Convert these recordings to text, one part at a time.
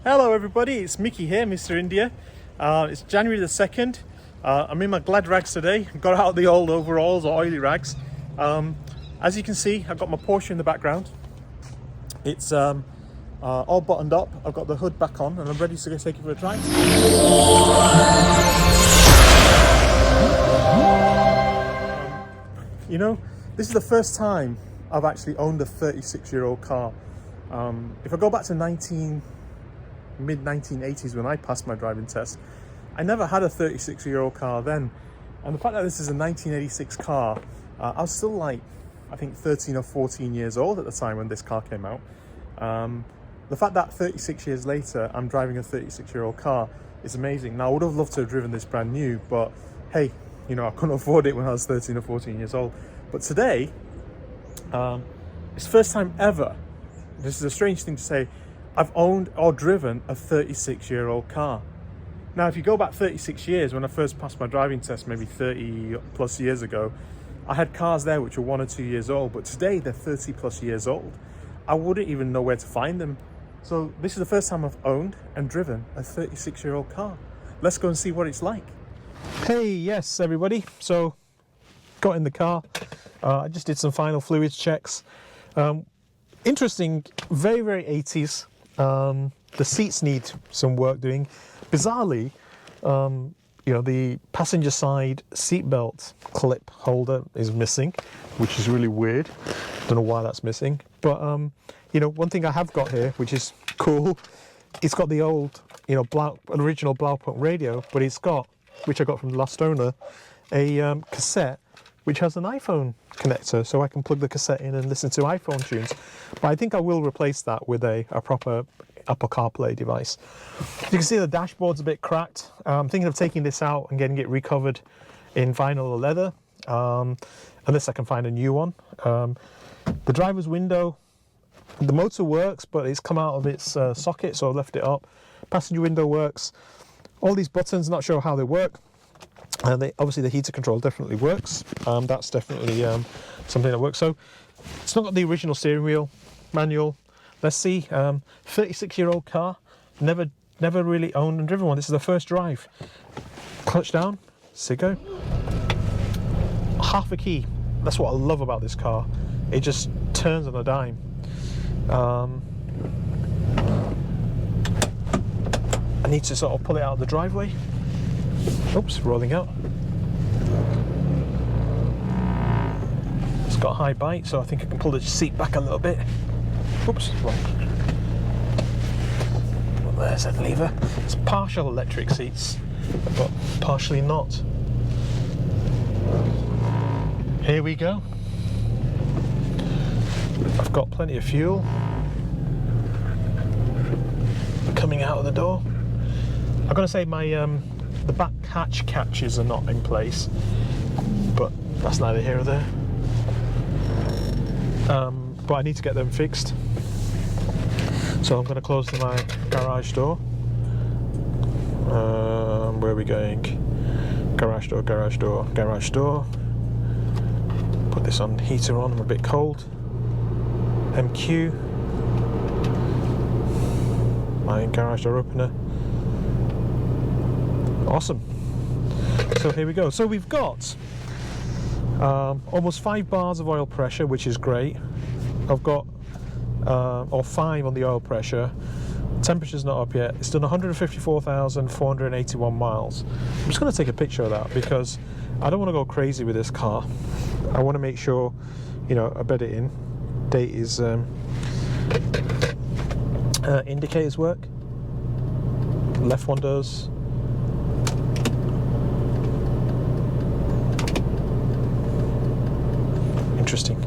Hello everybody, it's Mickey here, Mr. India. It's January the 2nd. I'm in my glad rags today. Got out the old overalls or oily rags. As you can see, I've got my Porsche in the background. It's all buttoned up. I've got the hood back on and I'm ready to go take it for a drive. You know, this is the first time I've actually owned a 36-year-old car. If I go back to mid-1980s when I passed my driving test, I never had a 36-year-old car then. And the fact that this is a 1986 car, I was still like, I think 13 or 14 years old at the time when this car came out. The fact that 36 years later, I'm driving a 36-year-old car is amazing. Now, I would have loved to have driven this brand new, but hey, you know, I couldn't afford it when I was 13 or 14 years old. But today, it's the first time ever, this is a strange thing to say, I've owned or driven a 36-year-old car. Now, if you go back 36 years, when I first passed my driving test, maybe 30 plus years ago, I had cars there which were 1 or 2 years old, but today they're 30 plus years old. I wouldn't even know where to find them. So this is the first time I've owned and driven a 36-year-old car. Let's go and see what it's like. Hey, yes, everybody. So, got in the car. I just did some final fluids checks. Interesting, very, very 80s. The seats need some work doing. Bizarrely, you know, the passenger side seatbelt clip holder is missing, which is really weird. Don't know why that's missing. But, you know, one thing I have got here, which is cool, it's got the old, you know, original Blaupunkt radio, but it's got, which I got from the last owner, a cassette which has an iPhone connector, so I can plug the cassette in and listen to iPhone tunes. But I think I will replace that with a proper Apple CarPlay device. You can see the dashboard's a bit cracked. I'm thinking of taking this out and getting it recovered in vinyl or leather, unless I can find a new one. The driver's window, the motor works, but it's come out of its socket, so I left it up. Passenger window works. All these buttons, not sure how they work. Obviously the heater control definitely works. That's definitely something that works. So it's not got the original steering wheel manual. Let's see. 36-year-old car, never really owned and driven one. This is the first drive. Clutch down, go. Half a key. That's what I love about this car. It just turns on a dime. I need to sort of pull it out of the driveway. Oops, rolling out. It's got a high bite, so I think I can pull the seat back a little bit. Oops, wrong. Well, there's that lever. It's partial electric seats, but partially not. Here we go. I've got plenty of fuel coming out of the door. I've got to say my the back hatch catches are not in place, but that's neither here or there. But I need to get them fixed, so I'm going to close my garage door. Where are we going? Garage door, garage door, garage door. Put this on heater on, I'm a bit cold. MQ, my garage door opener. Awesome. So here we go. So we've got almost 5 bars of oil pressure, which is great. I've got or 5 on the oil pressure. Temperature's not up yet. It's done 154,481 miles. I'm just going to take a picture of that because I don't want to go crazy with this car. I want to make sure, you know, I bed it in. Date is indicators work. Left one does. Interesting.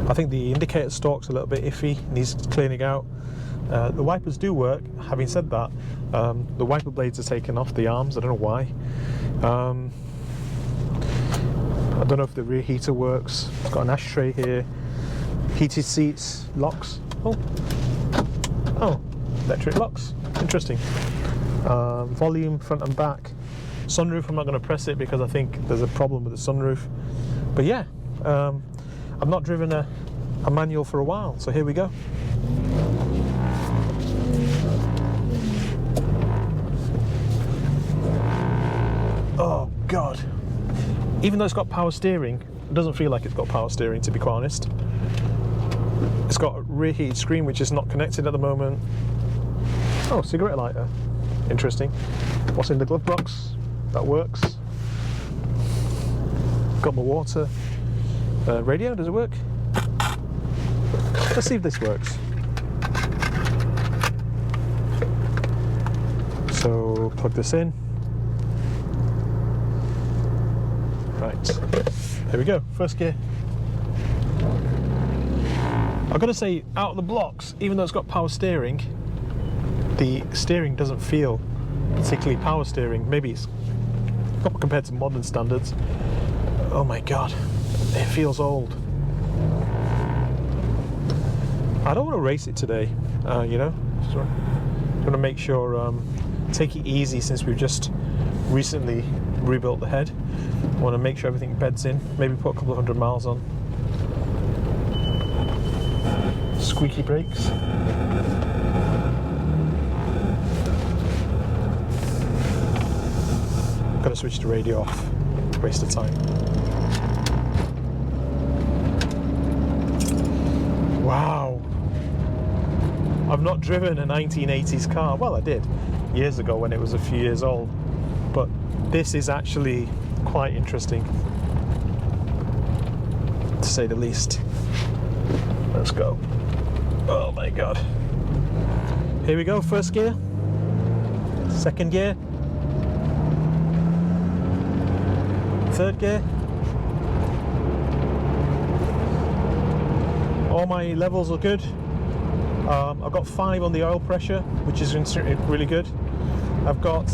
I think the indicator stalk's a little bit iffy, needs cleaning out. The wipers do work. Having said that, the wiper blades are taken off the arms. I don't know why. I don't know if the rear heater works. It's got an ashtray here. Heated seats, locks. Oh, electric locks. Interesting. Volume front and back. Sunroof, I'm not going to press it because I think there's a problem with the sunroof. But yeah, I've not driven a a manual for a while, so here we go. Oh God. Even though it's got power steering, it doesn't feel like it's got power steering, to be quite honest. It's got a rear heated screen which is not connected at the moment. Oh, cigarette lighter. Interesting. What's in the glove box? That works. Got my water. Radio, does it work? Let's see if this works. So, plug this in. Right, there we go, first gear. I've got to say, out of the blocks, even though it's got power steering, the steering doesn't feel particularly power steering. Maybe it's not compared to modern standards. Oh my God, it feels old. I don't want to race it today, you know. So I'm going to make sure, take it easy since we've just recently rebuilt the head. I want to make sure everything beds in, maybe put a couple of 100 miles on. Squeaky brakes. Got to switch the radio off, waste of time. Wow. I've not driven a 1980s car. Well, I did years ago when it was a few years old, but this is actually quite interesting, to say the least. Let's go. Oh my God. Here we go, first gear, second gear, third gear. All my levels are good. I've got 5 on the oil pressure, which is really good. I've got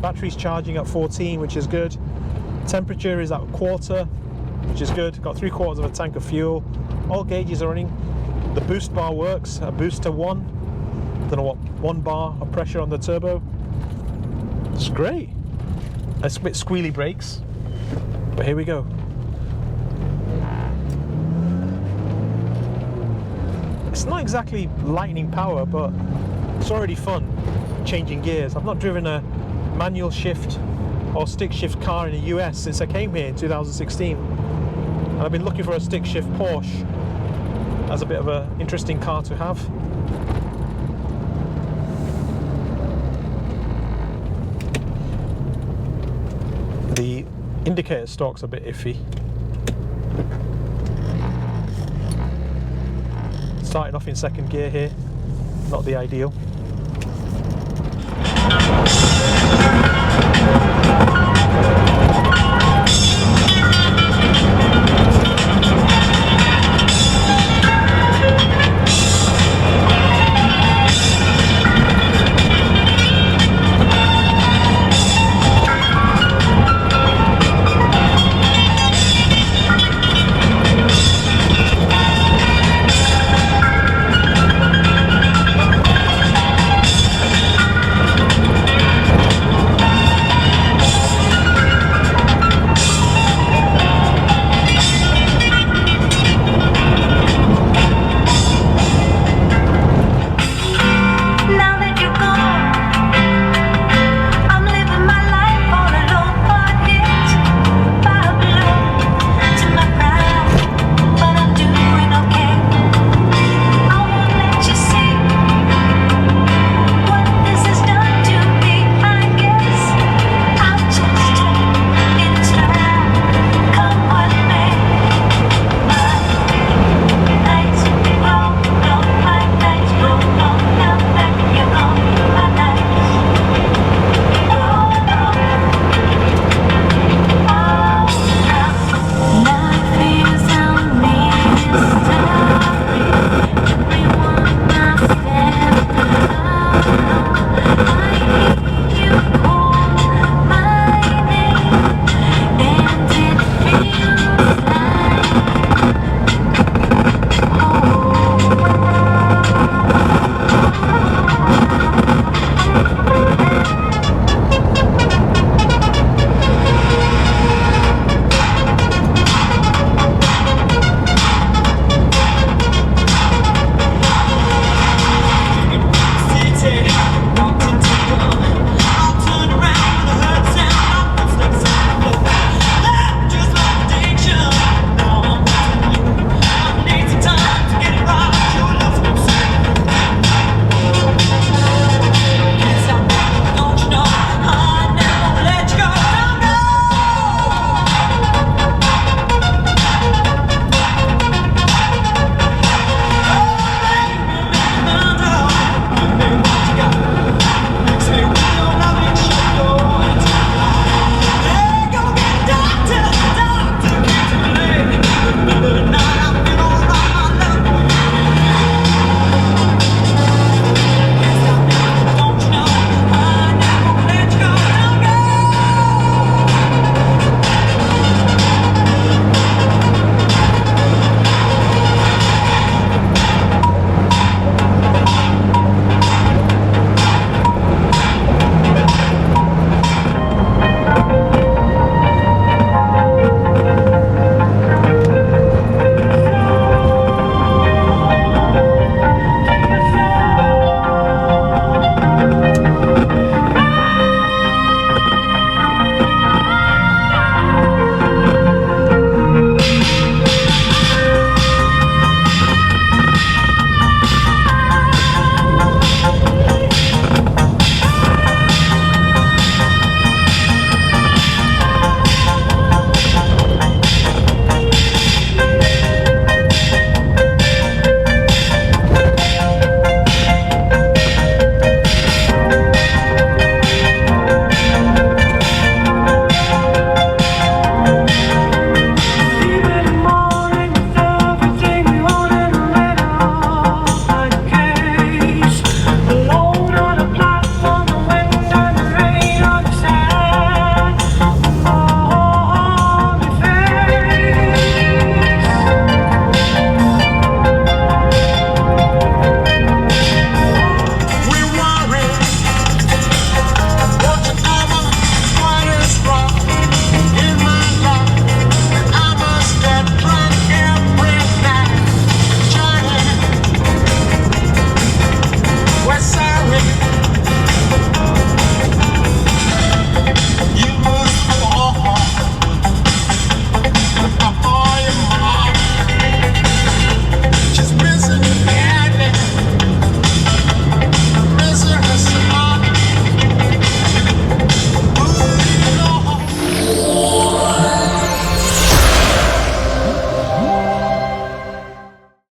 batteries charging at 14, which is good. Temperature is at 1/4, which is good. Got 3/4 of a tank of fuel. All gauges are running. The boost bar works. A boost to 1. Don't know what, 1 bar of pressure on the turbo. It's great. It's a bit squealy brakes, but here we go. It's not exactly lightning power, but it's already fun changing gears. I've not driven a manual shift or stick shift car in the US since I came here in 2016. And I've been looking for a stick shift Porsche as a bit of an interesting car to have. The indicator stalk's a bit iffy. Starting off in second gear here, not the ideal.